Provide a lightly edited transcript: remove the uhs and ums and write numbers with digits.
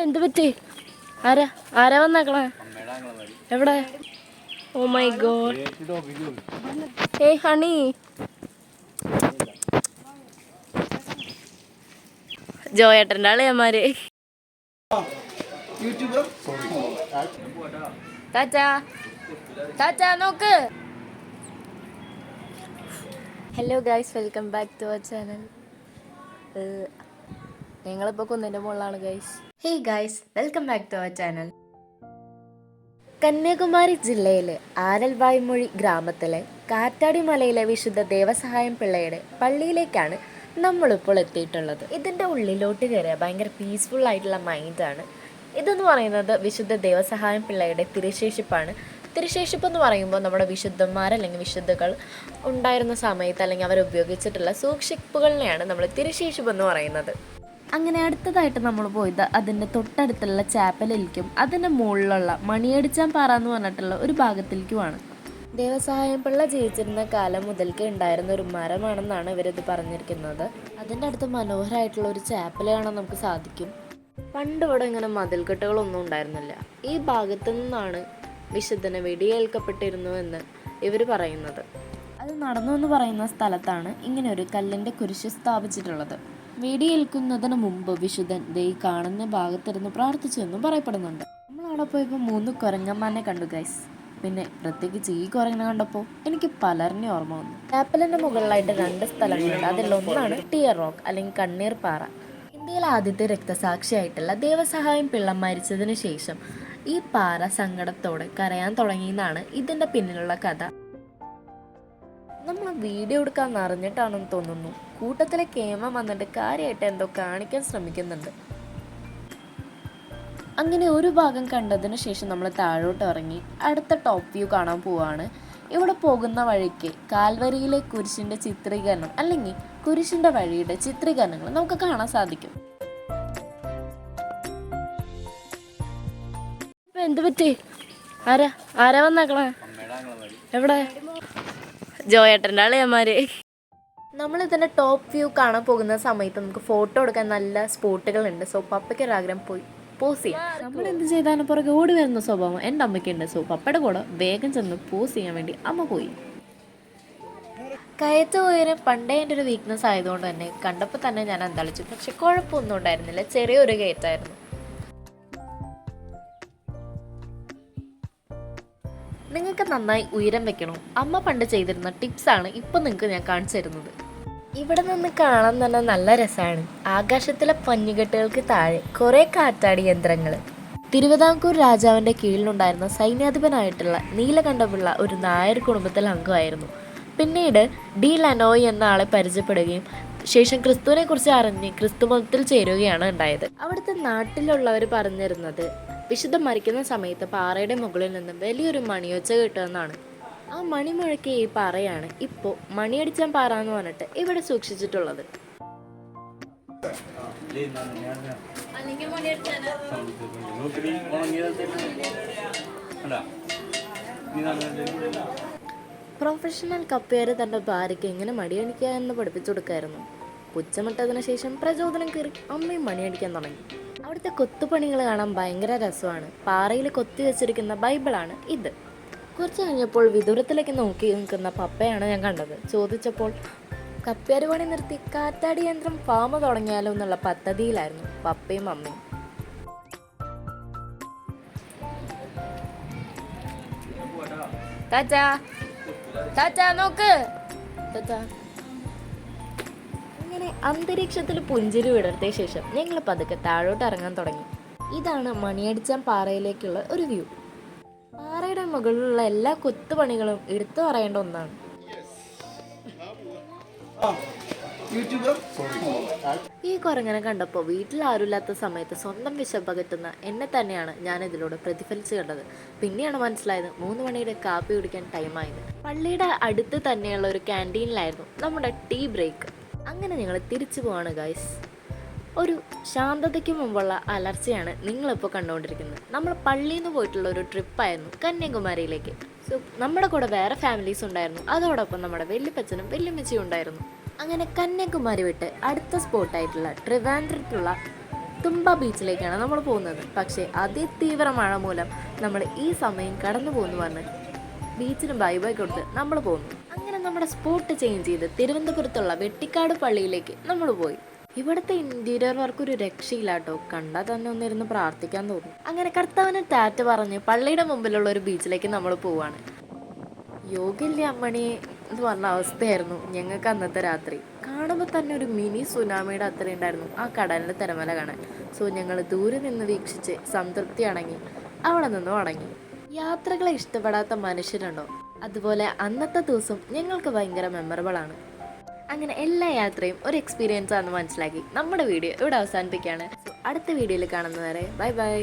എന്ത് പറ്റി? ആരാ ആരാ വന്നേക്കണേ? എവിടെ? Oh my God. ഏയ് ഹണി, ജോയേട്ടൻ്റെ അളിയന്മാര്. ചാച്ചാ ചാച്ചാ നോക്ക്. Hello guys, welcome back to our channel. ഞങ്ങളിപ്പോൾ കുന്നിൻ്റെ മുകളിലാണ് guys. Hey guys, welcome back to our channel. Kanyakumari ജില്ലയിലെ ആരൽവായ്മൊഴി ഗ്രാമത്തിലെ കാറ്റാടി മലയിലെ വിശുദ്ധ ദേവസഹായം പിള്ളയുടെ പള്ളിയിലേക്കാണ് നമ്മളിപ്പോൾ എത്തിയിട്ടുള്ളത്. ഇതിൻ്റെ ഉള്ളിലോട്ട് കയറിയ ഭയങ്കര പീസ്ഫുൾ ആയിട്ടുള്ള മൈൻഡാണ്. ഇതെന്ന് പറയുന്നത് വിശുദ്ധ ദേവസഹായം പിള്ളയുടെ തിരുശേഷിപ്പാണ്. തിരുശേഷിപ്പ് എന്ന് പറയുമ്പോൾ നമ്മുടെ വിശുദ്ധന്മാർ അല്ലെങ്കിൽ വിശുദ്ധകൾ ഉണ്ടായിരുന്ന സമയത്ത് അല്ലെങ്കിൽ അവർ ഉപയോഗിച്ചിട്ടുള്ള സൂക്ഷിപ്പുകളിനെയാണ് നമ്മൾ തിരുശേഷിപ്പ് എന്ന് പറയുന്നത്. അങ്ങനെ അടുത്തതായിട്ട് നമ്മൾ പോയത് അതിൻ്റെ തൊട്ടടുത്തുള്ള ചാപ്പലിലേക്കും അതിൻ്റെ മുകളിലുള്ള മണിയടിച്ചാൻ പാറ എന്ന് പറഞ്ഞിട്ടുള്ള ഒരു ഭാഗത്തിലേക്കുമാണ്. ദേവസഹായം പിള്ള ജീവിച്ചിരുന്ന കാലം മുതൽക്കേ ഉണ്ടായിരുന്ന ഒരു മരമാണെന്നാണ് ഇവരിത് പറഞ്ഞിരിക്കുന്നത്. അതിൻ്റെ അടുത്ത് മനോഹരമായിട്ടുള്ള ഒരു ചാപ്പൽ കാണാൻ നമുക്ക് സാധിക്കും. പണ്ട് ഇവിടെ ഇങ്ങനെ മതിൽക്കെട്ടുകളൊന്നും ഉണ്ടായിരുന്നില്ല. ഈ ഭാഗത്തു നിന്നാണ് വിശുദ്ധനെ വെടിയേൽക്കപ്പെട്ടിരുന്നു എന്ന് ഇവർ പറയുന്നത്. അത് നടന്നു എന്ന് പറയുന്ന സ്ഥലത്താണ് ഇങ്ങനെ ഒരു കല്ലിൻ്റെ കുരിശ് സ്ഥാപിച്ചിട്ടുള്ളത്. വെടിയേൽക്കുന്നതിന് മുമ്പ് വിശുദ്ധൻ ദൈ കാണുന്ന ഭാഗത്തിരുന്ന് പ്രാർത്ഥിച്ചു എന്നും പറയപ്പെടുന്നുണ്ട്. നമ്മളവിടെ പോയപ്പോൾ 3 കുരങ്ങന്മാരെ കണ്ടു ഗൈസ്. പിന്നെ പ്രത്യേകിച്ച് ഈ കുരങ്ങനെ കണ്ടപ്പോൾ എനിക്ക് പലരിനെ ഓർമ്മ വന്നു. ചാപ്പലിൻ്റെ മുകളിലായിട്ട് 2 സ്ഥലങ്ങളുണ്ട്. അതിലൊന്നാണ് ടിയർ റോക്ക് അല്ലെങ്കിൽ കണ്ണീർ പാറ. ഇന്ത്യയിലെ ആദ്യത്തെ രക്തസാക്ഷിയായിട്ടുള്ള ദേവസഹായം പിള്ള മരിച്ചതിന് ശേഷം ഈ പാറ സങ്കടത്തോടെ കരയാൻ തുടങ്ങിയെന്നാണ് ഇതിൻ്റെ പിന്നിലുള്ള കഥ. നമ്മൾ വീഡിയോ എടുക്കാൻ അറിഞ്ഞിട്ടാണെന്ന് തോന്നുന്നു. കൂട്ടത്തിലെ കേമ വന്നിട്ട് കാര്യമായിട്ട് എന്തോ കാണിക്കാൻ ശ്രമിക്കുന്നുണ്ട്. അങ്ങനെ ഒരു ഭാഗം കണ്ടതിന് ശേഷം നമ്മൾ താഴോട്ട് ഇറങ്ങി അടുത്ത ടോപ്പ് വ്യൂ കാണാൻ പോവാണ്. ഇവിടെ പോകുന്ന വഴിക്ക് കാൽവരിയിലെ കുരിശിൻ്റെ ചിത്രീകരണം അല്ലെങ്കിൽ കുരിശിൻ്റെ വഴിയുടെ ചിത്രീകരണങ്ങൾ നമുക്ക് കാണാൻ സാധിക്കും. എന്ത് പറ്റി? ആരാ ആരാ വന്നേക്കണേ? എവിടെ? ജോയേട്ടൻ്റെ അളിയന്മാര്. നമ്മളിതിൻ്റെ ടോപ്പ് വ്യൂ കാണാൻ പോകുന്ന സമയത്ത് നമുക്ക് ഫോട്ടോ എടുക്കാൻ നല്ല സ്പോട്ടുകളുണ്ട്. സോ പപ്പയ്ക്കൊരാഗ്രഹം പോയി പോസ് ചെയ്യാം. നമ്മൾ എന്ത് ചെയ്താലും പുറകെ ഓടി വരുന്ന സ്വഭാവം എൻ്റെ അമ്മയ്ക്കുണ്ട്. സോ പപ്പയുടെ കൂടെ വേഗം ചെന്ന് പോസ് ചെയ്യാൻ വേണ്ടി അമ്മ പോയി. കയറ്റ ഉയരം പണ്ടേ എൻ്റെ ഒരു വീക്ക്നെസ് ആയതുകൊണ്ട് തന്നെ കണ്ടപ്പോൾ തന്നെ ഞാൻ അന്തളിച്ചു. പക്ഷെ കുഴപ്പമൊന്നും ഉണ്ടായിരുന്നില്ല, ചെറിയൊരു കയറ്റായിരുന്നു. നിങ്ങൾക്ക് നന്നായി ഉയരം വെക്കണം. അമ്മ പണ്ട് ചെയ്തിരുന്ന ടിപ്സാണ് ഇപ്പം നിങ്ങൾക്ക് ഞാൻ കാണിച്ചു തരുന്നത്. ഇവിടെ നിന്ന് കാണാൻ തന്നെ നല്ല രസമാണ്. ആകാശത്തിലെ പഞ്ഞുകെട്ടുകൾക്ക് താഴെ കുറേ കാറ്റാടി യന്ത്രങ്ങൾ. തിരുവിതാംകൂർ രാജാവിൻ്റെ കീഴിലുണ്ടായിരുന്ന സൈന്യാധിപനായിട്ടുള്ള നീലകണ്ഠപിള്ള ഒരു നായർ കുടുംബത്തിലെ അംഗമായിരുന്നു. പിന്നീട് ഡി ലനോയ് എന്ന ആളെ പരിചയപ്പെടുകയും ശേഷം ക്രിസ്തുവിനെ കുറിച്ച് അറിഞ്ഞ് ക്രിസ്തു മതത്തിൽ ചേരുകയാണ് ഉണ്ടായത്. അവിടുത്തെ നാട്ടിലുള്ളവർ പറഞ്ഞിരുന്നത് വിശുദ്ധ മരിക്കുന്ന സമയത്ത് പാറയുടെ മുകളിൽ നിന്ന് വലിയൊരു മണിയൊച്ച കിട്ടുമെന്നാണ്. ആ മണി മുഴക്കിയ ഈ പാറയാണ് ഇപ്പോൾ മണിയടിച്ചാൻ പാറ എന്ന് പറഞ്ഞിട്ട് ഇവിടെ സൂക്ഷിച്ചിട്ടുള്ളത്. പ്രൊഫഷണൽ കപ്പേർ തൻ്റെ ഭാര്യയ്ക്ക് എങ്ങനെ മണിയടിക്കുക എന്ന് പഠിപ്പിച്ചു കൊടുക്കായിരുന്നു. പുച്ചമിട്ടതിന് ശേഷം പ്രചോദനം കയറി അമ്മയും മണിയടിക്കാൻ തുടങ്ങി. അവിടുത്തെ കൊത്തുപണികൾ കാണാൻ ഭയങ്കര രസമാണ്. പാറയിൽ കൊത്തി വെച്ചിരിക്കുന്ന ബൈബിളാണ് ഇത്. കുറച്ച് കഴിഞ്ഞപ്പോൾ വിദൂരത്തിലേക്ക് നോക്കി നിൽക്കുന്ന പപ്പയാണ് ഞാൻ കണ്ടത്. ചോദിച്ചപ്പോൾ കപ്പേര് പണി നിർത്തി കാറ്റാടി യന്ത്രം ഫാമ തുടങ്ങിയാലോ എന്നുള്ള പദ്ധതിയിലായിരുന്നു പപ്പയും അമ്മയും. ചാച്ചാ ചാച്ചാ നോക്ക് ചാച്ചാ. അങ്ങനെ അന്തരീക്ഷത്തിൽ പുഞ്ചിരി വിടർത്തിയ ശേഷം ഞങ്ങൾ പതുക്കെ താഴോട്ട് ഇറങ്ങാൻ തുടങ്ങി. ഇതാണ് മണിയടിച്ചാൻ പാറയിലേക്കുള്ള ഒരു വ്യൂ. പാറയുടെ മുകളിലുള്ള എല്ലാ കൊത്തുപണികളും എടുത്തു പറയേണ്ട ഒന്നാണ്. ഈ കുരങ്ങനെ കണ്ടപ്പോൾ വീട്ടിൽ ആരുമില്ലാത്ത സമയത്ത് സ്വന്തം വിശപ്പകറ്റുന്ന എന്നെ തന്നെയാണ് ഞാൻ ഇതിലൂടെ പ്രതിഫലിച്ച് കണ്ടത്. പിന്നെയാണ് മനസ്സിലായത് 3 മണിയുടെ കാപ്പി കുടിക്കാൻ ടൈമായത്. പള്ളിയുടെ അടുത്ത് തന്നെയുള്ള ഒരു ക്യാൻറ്റീനിലായിരുന്നു നമ്മുടെ ടീ ബ്രേക്ക്. അങ്ങനെ ഞങ്ങൾ തിരിച്ചു പോവാണ് ഗൈസ്. ഒരു ശാന്തതയ്ക്ക് മുമ്പുള്ള അലർച്ചയാണ് നിങ്ങളിപ്പോൾ കണ്ടുകൊണ്ടിരിക്കുന്നത്. നമ്മൾ പള്ളിയിൽ നിന്ന് പോയിട്ടുള്ള ഒരു ട്രിപ്പായിരുന്നു കന്യാകുമാരിയിലേക്ക്. സോ നമ്മുടെ കൂടെ വേറെ ഫാമിലീസ് ഉണ്ടായിരുന്നു. അതോടൊപ്പം നമ്മുടെ വല്യപ്പച്ചനും വല്യമ്മച്ചിയും ഉണ്ടായിരുന്നു. അങ്ങനെ കന്യാകുമാരി വിട്ട് അടുത്ത സ്പോട്ടായിട്ടുള്ള ട്രിവാൻഡ്രത്തുള്ള തുമ്പ ബീച്ചിലേക്കാണ് നമ്മൾ പോകുന്നത്. പക്ഷേ അതിതീവ്ര മഴ മൂലം നമ്മൾ ഈ സമയം കടന്നു പോകുന്നു പറഞ്ഞ് ബീച്ചിന് ബൈ ബൈ കൊടുത്ത് നമ്മൾ പോകുന്നു. അങ്ങനെ നമ്മുടെ സ്പോട്ട് ചേഞ്ച് ചെയ്ത് തിരുവനന്തപുരത്തുള്ള വെട്ടിക്കാട് പള്ളിയിലേക്ക് നമ്മൾ പോയി. ഇവിടുത്തെ ഇന്റീരിയർ വർക്ക് ഒരു രക്ഷയില്ല കേട്ടോ. കണ്ടാൽ തന്നെ ഒന്നിരുന്ന് പ്രാർത്ഥിക്കാൻ തോന്നും. അങ്ങനെ കർത്താവിന് ടാറ്റ പറഞ്ഞ് പള്ളിയുടെ മുമ്പിലുള്ള ഒരു ബീച്ചിലേക്ക് നമ്മൾ പോവാണ്. യോഗില്ലേ അമ്മണി എന്ന് പറഞ്ഞ അവസ്ഥയായിരുന്നു ഞങ്ങൾക്ക് അന്നത്തെ രാത്രി. കാണുമ്പോൾ തന്നെ ഒരു മിനി സുനാമിയുടെ അത്ര ഉണ്ടായിരുന്നു ആ കടലിൻ്റെ തിരമല കാണാൻ. സോ ഞങ്ങൾ ദൂരെ നിന്ന് വീക്ഷിച്ച് സംതൃപ്തി അടങ്ങി അവിടെ നിന്നും അടങ്ങി. യാത്രകളെ ഇഷ്ടപ്പെടാത്ത മനുഷ്യരുണ്ടോ? അതുപോലെ അന്നത്തെ ദിവസം ഞങ്ങൾക്ക് ഭയങ്കര മെമ്മറബിൾ ആണ്. അങ്ങനെ എല്ലാ യാത്രയും ഒരു എക്സ്പീരിയൻസ് ആണെന്ന് മനസ്സിലാക്കി നമ്മുടെ വീഡിയോ ഇവിടെ അവസാനിപ്പിക്കുകയാണ്. സോ അടുത്ത വീഡിയോയിൽ കാണുന്നവരെ ബൈ ബൈ.